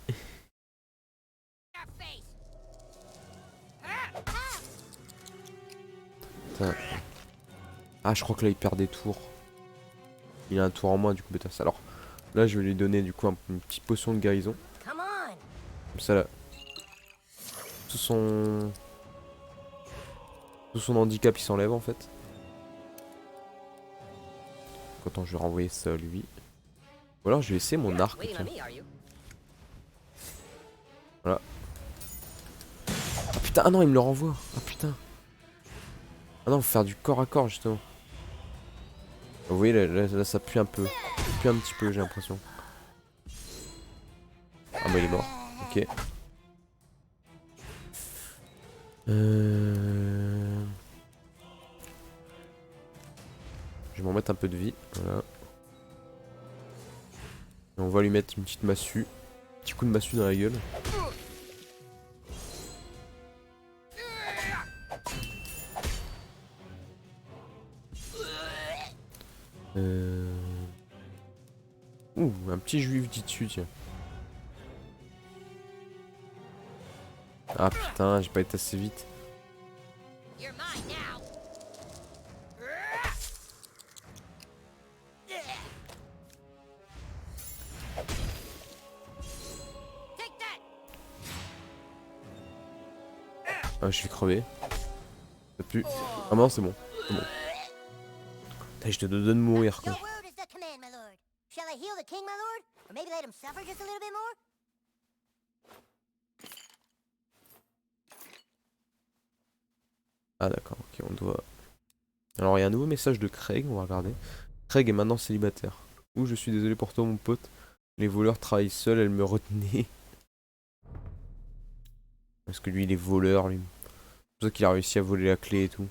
Putain. Ah, je crois que là il perd des tours. Il a un tour en moins du coup Betas. Alors là je vais lui donner du coup une petite potion de guérison. Comme ça là. Tout son handicap il s'enlève en fait. Attends, je vais renvoyer ça à lui. Ou alors je vais essayer mon arc. Tiens. Voilà. Ah putain, ah non il me le renvoie. Ah putain. Ah non, faut faire du corps à corps justement. Vous voyez là, ça pue un peu. Ça pue un petit peu j'ai l'impression. Ah bah il est mort. Ok. Je vais m'en mettre un peu de vie. Voilà. Et on va lui mettre une petite massue. Petit coup de massue dans la gueule. Ouh, un petit juif dit dessus, tiens. Ah putain, j'ai pas été assez vite. Ah, je suis crevé. Ça pue. Ah non, c'est bon. C'est bon. Putain, je te donne mourir quoi. Ah d'accord, ok, on doit... Alors il y a un nouveau message de Craig, on va regarder. Craig est maintenant célibataire. Ouh, je suis désolé pour toi mon pote. Les voleurs travaillent seuls, elle me retenait. Parce que lui il est voleur, lui. C'est pour ça qu'il a réussi à voler la clé et tout.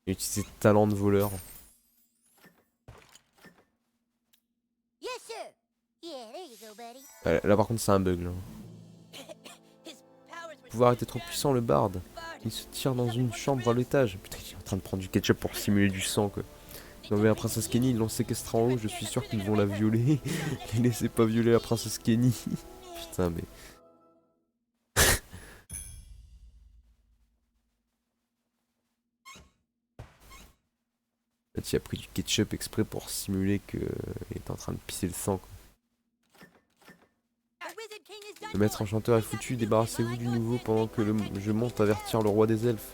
Il utilise ses talents de voleur. Là par contre c'est un bug là. Le pouvoir était trop puissant le barde. Il se tire dans une chambre à l'étage. Putain, il est en train de prendre du ketchup pour simuler du sang quoi. Ils ont envoyé la princesse Kenny, ils l'ont séquestrée en haut, je suis sûr qu'ils vont la violer. Les laissez pas violer la princesse Kenny. Putain mais... Là, tu as pris du ketchup exprès pour simuler qu'il est en train de pisser le sang quoi. Le maître enchanteur est foutu, débarrassez-vous du nouveau pendant que je monte avertir le roi des elfes.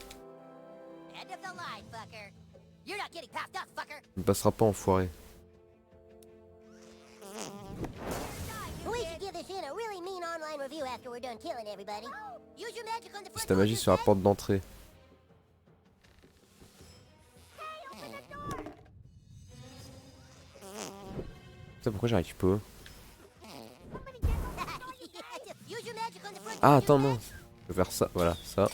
Il ne passera pas enfoiré. C'est ta magie sur la porte d'entrée. Putain, pourquoi j'arrive pas? Ah attends non. Je vais faire ça, voilà, ça.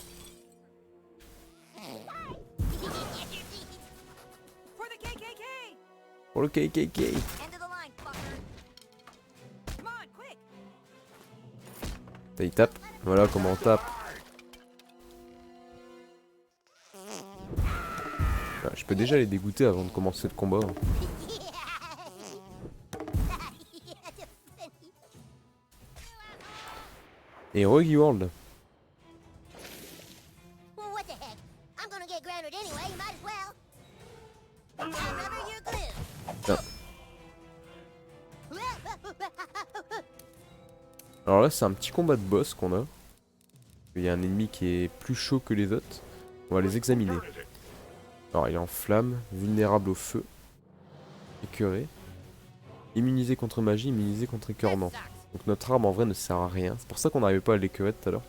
Pour le KKK. Il tape. Voilà comment on tape. Voilà, je peux déjà les dégoûter avant de commencer le combat. Et Rogue World. Putain. Alors là c'est un petit combat de boss qu'on a. Il y a un ennemi qui est plus chaud que les autres. On va les examiner. Alors il est en flamme, vulnérable au feu, écœuré, immunisé contre magie, immunisé contre écœurement. Donc notre arme en vrai ne sert à rien. C'est pour ça qu'on n'arrivait pas à l'écœurer tout à l'heure.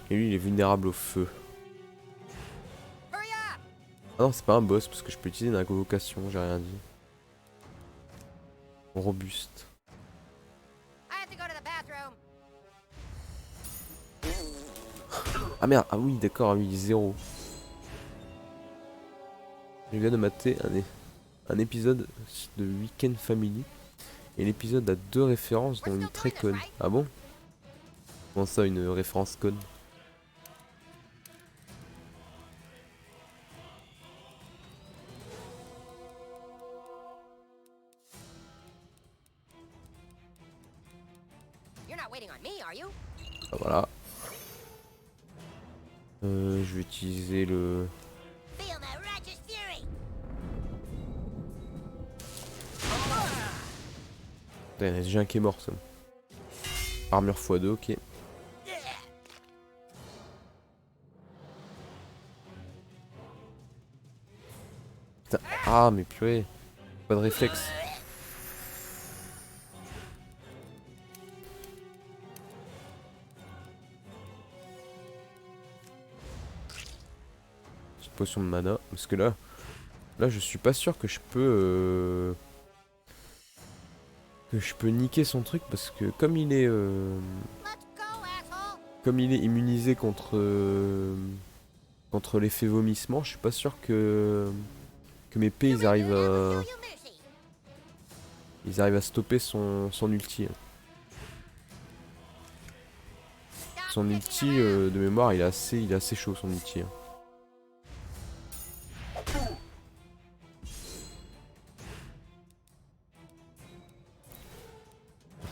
Et lui il est vulnérable au feu. Ah non c'est pas un boss parce que je peux utiliser une invocation, j'ai rien dit. Robuste. Ah merde, ah oui d'accord, ah oui 0. Je viens de mater un épisode de Weekend Family. Et l'épisode a 2 références dont une très conne. Ah bon? Comment ça une référence conne? Ah, voilà. Je vais utiliser le... Putain, il y en a déjà un qui est mort, ça. Armure x2, ok. Putain. Ah, mais purée. Pas de réflexe. Petite potion de mana. Parce que là... Là, je suis pas sûr que je peux... Que je peux niquer son truc parce que comme il est... Comme il est immunisé contre... Contre l'effet vomissement, je suis pas sûr que mes P ils arrivent à stopper son ulti. Son ulti de mémoire il est assez chaud son ulti.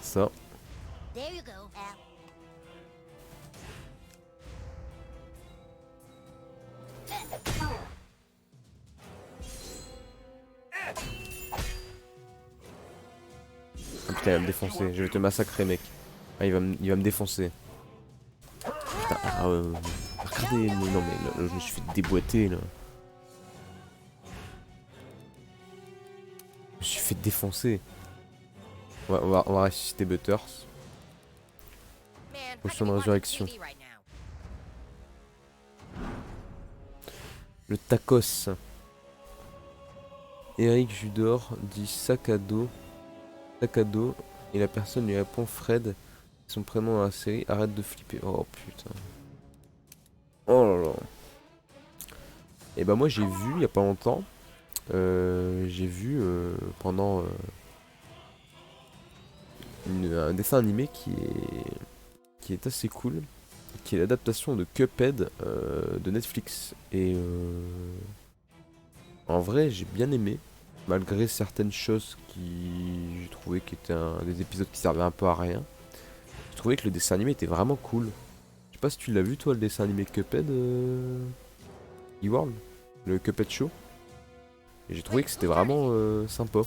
Ça. Oh, putain, il va me défoncer. Je vais te massacrer, mec. Ah, il va me défoncer. Putain, ah, regardez, non mais là, je me suis fait déboîter là. Je me suis fait défoncer. On va ressusciter Butters. Potion de résurrection. Le tacos. Eric Judor dit sac à dos. Sac à dos. Et la personne lui répond Fred. Son prénom dans la série. Arrête de flipper. Oh putain. Oh là là. Et bah moi j'ai vu il y a pas longtemps. J'ai vu pendant un dessin animé qui est assez cool. Qui est l'adaptation de Cuphead de Netflix. Et en vrai j'ai bien aimé. Malgré certaines choses qui j'ai trouvé qui étaient des épisodes qui servaient un peu à rien. J'ai trouvé que le dessin animé était vraiment cool. Je sais pas si tu l'as vu toi le dessin animé Cuphead E-World. Le Cuphead Show. Et j'ai trouvé que c'était vraiment sympa.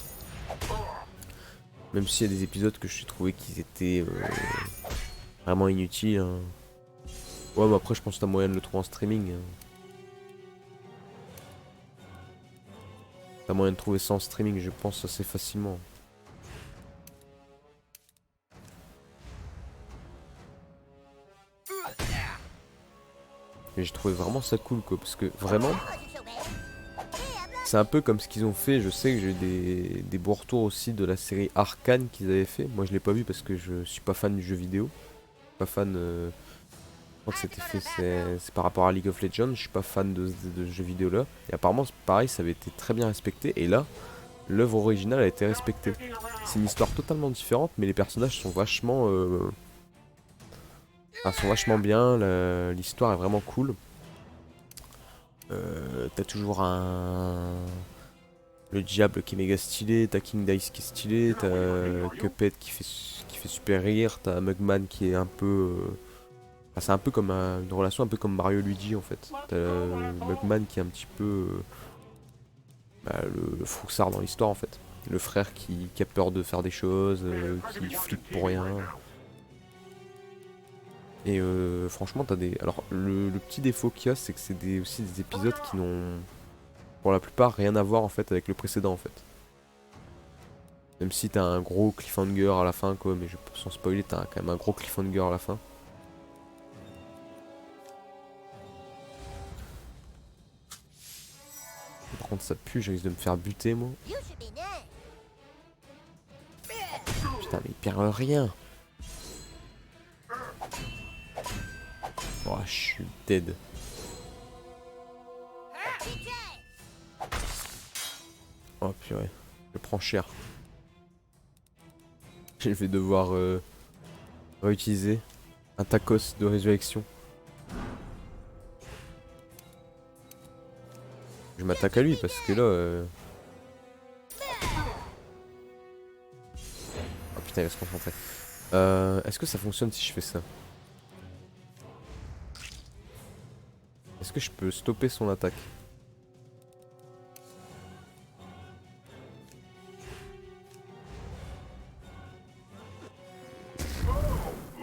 Même s'il y a des épisodes que j'ai trouvé qu'ils étaient vraiment inutiles. Hein. Ouais, mais après, je pense que t'as moyen de le trouver en streaming. Hein. T'as moyen de trouver ça en streaming, je pense, assez facilement. Mais j'ai trouvé vraiment ça cool, quoi. Parce que vraiment, c'est un peu comme ce qu'ils ont fait. Je sais que j'ai eu des beaux retours aussi de la série Arcane qu'ils avaient fait. Moi, je l'ai pas vu parce que je suis pas fan du jeu vidéo. Pas fan. Je crois que c'était fait. C'est par rapport à League of Legends. Je suis pas fan de ce jeu vidéo là. Et apparemment, pareil, ça avait été très bien respecté. Et là, l'œuvre originale a été respectée. C'est une histoire totalement différente, mais les personnages sont vachement. Enfin, sont vachement bien. L'histoire est vraiment cool. T'as toujours le diable qui est méga stylé, t'as King Dice qui est stylé, t'as Cuphead qui fait super rire, t'as Mugman qui est un peu... Enfin, c'est un peu comme une relation un peu comme Mario Luigi en fait. T'as Mugman qui est un petit peu le froussard dans l'histoire en fait. Le frère qui a peur de faire des choses, qui flippe pour rien. Et franchement t'as des... Alors le petit défaut qu'il y a c'est que c'est aussi des épisodes qui n'ont pour la plupart rien à voir en fait avec le précédent en fait. Même si t'as un gros cliffhanger à la fin quoi, mais sans spoiler t'as quand même un gros cliffhanger à la fin. Par contre ça pue, je risque de me faire buter moi. Putain mais il perd rien. Oh je suis dead. Oh purée, je prends cher. Je vais devoir réutiliser un tacos de résurrection. Je m'attaque à lui parce que là... Oh putain il va se concentrer. Est-ce que ça fonctionne si je fais ça? Est-ce que je peux stopper son attaque?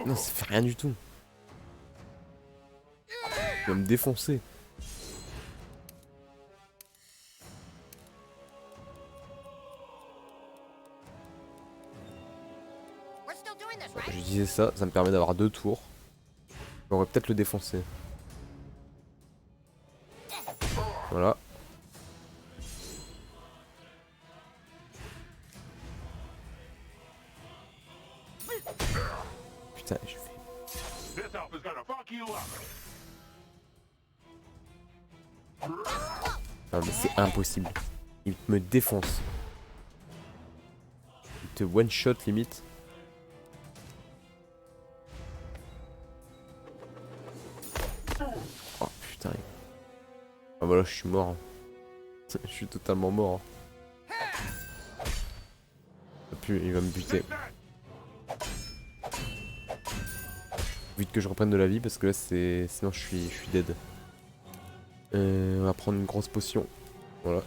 Non, ça fait rien du tout. Il va me défoncer. Je disais ça, ça me permet d'avoir 2 tours. J'aurais peut-être le défoncer. Voilà. Putain, je fais... Non mais c'est impossible. Il me défonce. Il te one shot limite. Oh putain. Ah bah là je suis mort. Hein. Je suis totalement mort. Hein. Il va me buter. Vite que je reprenne de la vie parce que là c'est... Sinon je suis dead. On va prendre une grosse potion. Voilà.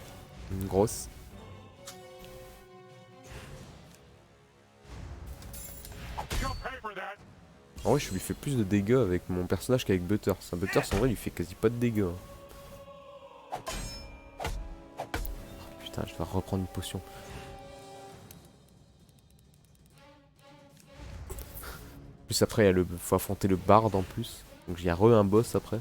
Une grosse. En vrai je lui fais plus de dégâts avec mon personnage qu'avec Butters. Butters en vrai il lui fait quasi pas de dégâts. Oh, putain je vais reprendre une potion. Plus après il y a faut affronter le bard en plus. Donc il y a un boss après.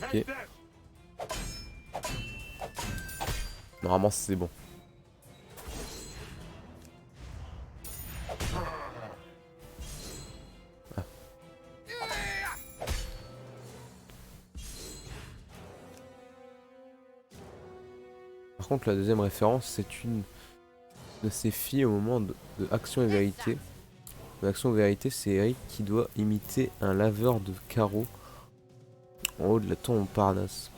Ok. Normalement c'est bon. Ah. Par contre la deuxième référence c'est une de ses filles au moment de Action et Vérité. Action et Vérité c'est Eric qui doit imiter un laveur de carreaux en haut de la tour Montparnasse.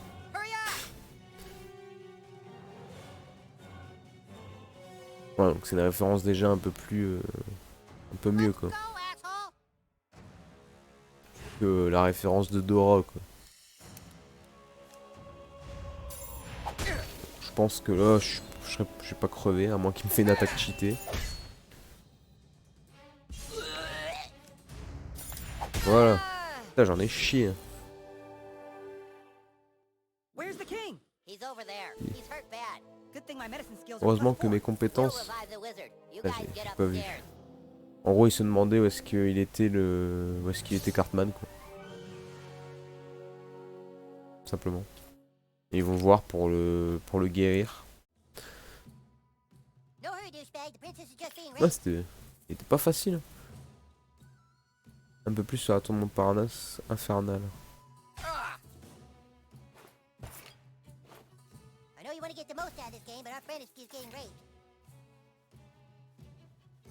Voilà donc c'est une référence déjà un peu plus... un peu mieux quoi. Que la référence de Dora quoi. Je pense que là je vais pas crever à moins qu'il me fait une attaque cheatée. Voilà. Putain j'en ai chié. Heureusement que mes compétences... Ah, j'ai pas vu. En gros il se demandait où est-ce qu'il était où est-ce qu'il était Cartman quoi. Simplement. Et ils vont voir pour le guérir. Ouais c'était pas facile. Un peu plus sur la tour de Montparnasse infernale.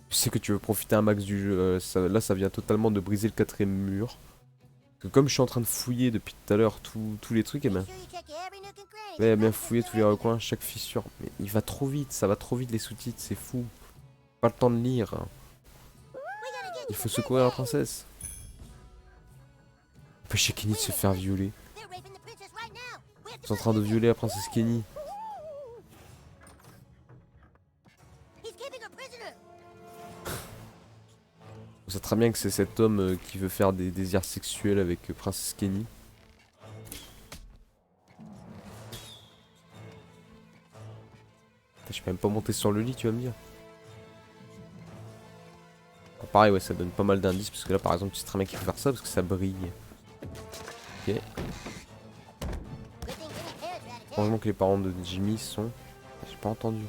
Je sais que tu veux profiter un max du jeu. Là ça vient totalement de briser le 4ème mur. Parce que comme je suis en train de fouiller depuis tout à l'heure tous les trucs, et ben... Ouais, bien fouiller tous les recoins, chaque fissure. Mais il va trop vite, ça va trop vite les sous-titres, c'est fou. Pas le temps de lire. Il faut secourir la princesse. Empêcher Kenny de se faire violer. Ils sont en train de violer la princesse Kenny. On sait très bien que c'est cet homme qui veut faire des désirs sexuels avec princesse Kenny. Je peux même pas monter sur le lit, tu vas me dire. Ah, pareil, ouais, ça donne pas mal d'indices parce que là, par exemple, tu sais très bien qu'il faut faire ça parce que ça brille. Ok. Heureusement que les parents de Jimmy sont... J'ai pas entendu.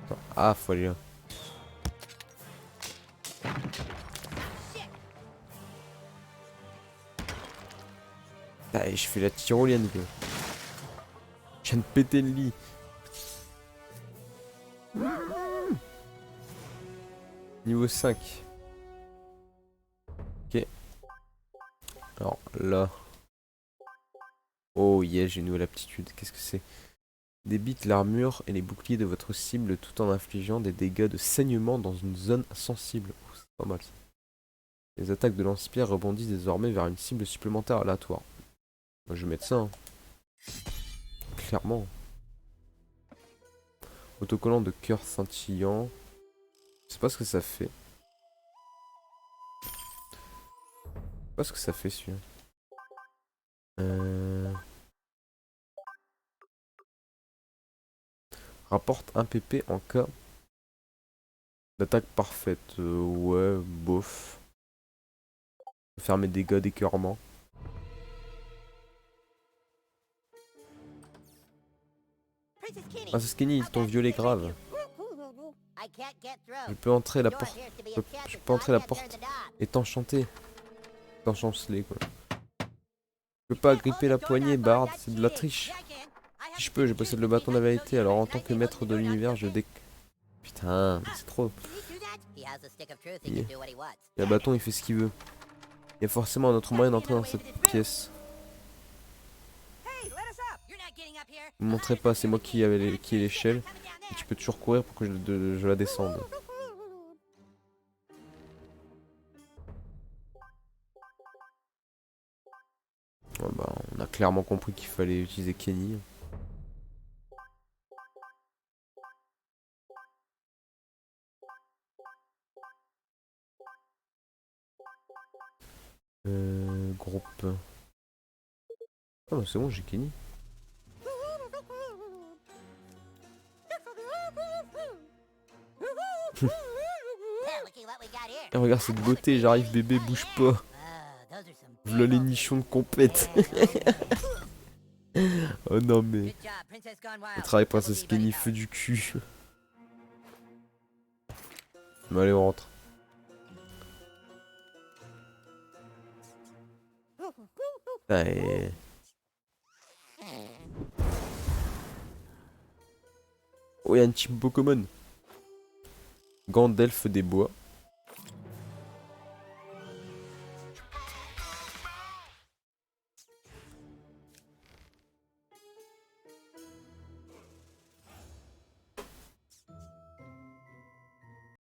Attends. Ah, faut aller là. Ah, je fais la tyrolienne quoi. Je viens de péter le lit. Niveau 5. Ok. Alors là. Oh yeah, j'ai une nouvelle aptitude. Qu'est-ce que c'est? Débite l'armure et les boucliers de votre cible tout en infligeant des dégâts de saignement dans une zone sensible. Oh, c'est pas mal ça. Les attaques de lance-pierre rebondissent désormais vers une cible supplémentaire aléatoire. Moi je vais mettre ça. Hein. Clairement. Autocollant de cœur scintillant. Je sais pas ce que ça fait. Je sais pas ce que ça fait celui-là. Rapporte un PP en cas d'attaque parfaite. Ouais, bof. Faire mes dégâts d'écœurement. Princesse Kenny, ton violet grave. Je peux entrer la porte. Je peux entrer la porte et t'enchanter. T'enchanceler quoi. Je peux pas agripper la poignée, Bard, c'est de la triche. Si je peux, je possède le bâton de la vérité, alors en tant que maître de l'univers, je Putain, c'est trop. Et le bâton, il fait ce qu'il veut. Il y a forcément un autre moyen d'entrer dans cette pièce. Ne me montrez pas, c'est moi qui ai l'échelle. Et tu peux toujours courir pour que je la descende. Ouais, bah, on a clairement compris qu'il fallait utiliser Kenny. Groupe. Ah bah c'est bon, j'ai Kenny. Et regarde cette beauté, j'arrive bébé, bouge pas. V'là les nichons de compète. Oh non mais. Le travail princesse Kenny, feu du cul. Mais allez on rentre. Allez. Oh y'a un type Pokémon. Gant d'elfe des bois.